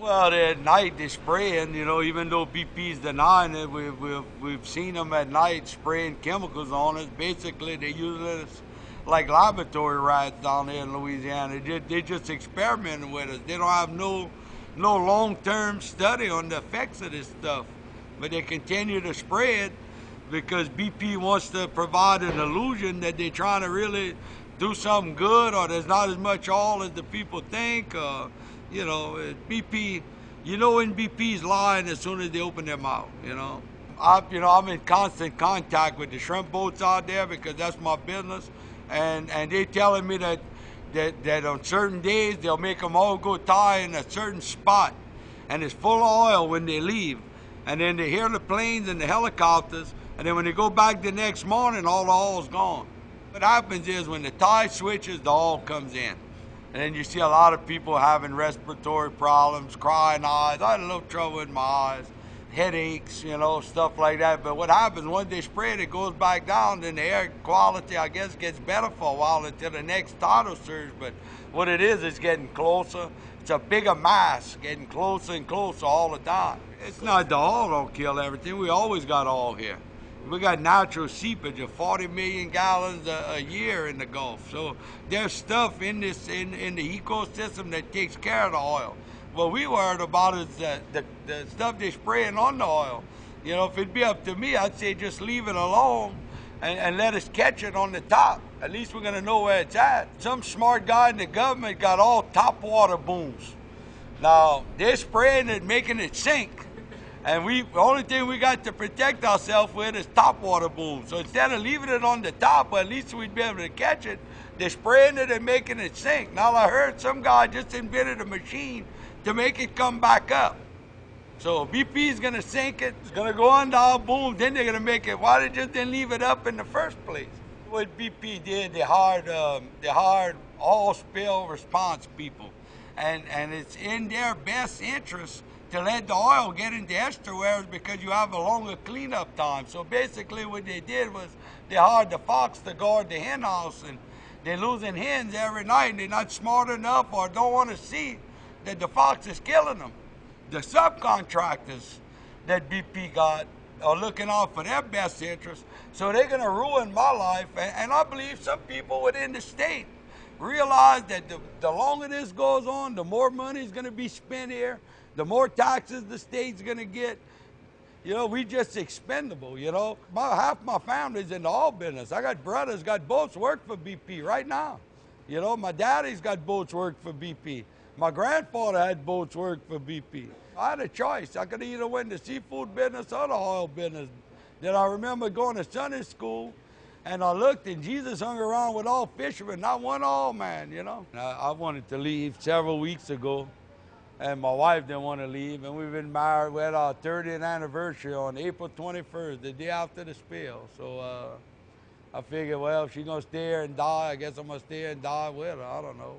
Well, at night they're spraying, even though BP's denying it, we've seen them at night spraying chemicals on us. Basically, they're using it as like laboratory rats down there in Louisiana. They just experimenting with us. They don't have no long-term study on the effects of this stuff, but they continue to spray it because BP wants to provide an illusion that they're trying to really do something good, or there's not as much oil as the people think. BP, when BP's lying as soon as they open their mouth. I'm in constant contact with the shrimp boats out there because that's my business, and they telling me that on certain days they'll make them all go tie in a certain spot, and it's full of oil when they leave, and then they hear the planes and the helicopters, and then when they go back the next morning, all the oil's gone. What happens is when the tide switches, the oil comes in. And then you see a lot of people having respiratory problems, crying eyes. I had a little trouble with my eyes, headaches, stuff like that. But what happens, once they spray it, it goes back down, then the air quality, I guess, gets better for a while until the next tidal surge. But what it is, it's getting closer. It's a bigger mass, getting closer and closer all the time. It's not the oil don't kill everything. We always got oil here. We got natural seepage of 40 million gallons a year in the Gulf. So there's stuff in the ecosystem that takes care of the oil. What we worried about is the stuff they're spraying on the oil. If it'd be up to me, I'd say just leave it alone and let us catch it on the top. At least we're gonna know where it's at. Some smart guy in the government got all top water booms. Now, they're spraying it, making it sink. And the only thing we got to protect ourselves with is top water booms. So instead of leaving it on the top, at least we'd be able to catch it, they're spraying it and making it sink. Now I heard some guy just invented a machine to make it come back up. So BP is gonna sink it, it's gonna go under our boom, then they're gonna make it. Why they just didn't leave it up in the first place? What BP did, they hired all spill response people. And it's in their best interest to let the oil get into estuaries because you have a longer cleanup time. So basically what they did was they hired the fox to guard the hen house, and they're losing hens every night, and they're not smart enough or don't want to see that the fox is killing them. The subcontractors that BP got are looking out for their best interest, so they're going to ruin my life. And I believe some people within the state realize that the longer this goes on, the more money is going to be spent here, the more taxes the state's going to get. We just expendable, half my family's in the oil business. I got brothers, got boats work for BP right now. My daddy's got boats work for BP. My grandfather had boats work for BP. I had a choice. I could either win the seafood business or the oil business. Then I remember going to Sunday school, and I looked, and Jesus hung around with all fishermen, not one oil man, I wanted to leave several weeks ago, and my wife didn't want to leave, and we've been married. We had our 30th anniversary on April 21st, the day after the spill. So I figured, well, if she's going to stay here and die, I guess I'm going to stay here and die with her. I don't know,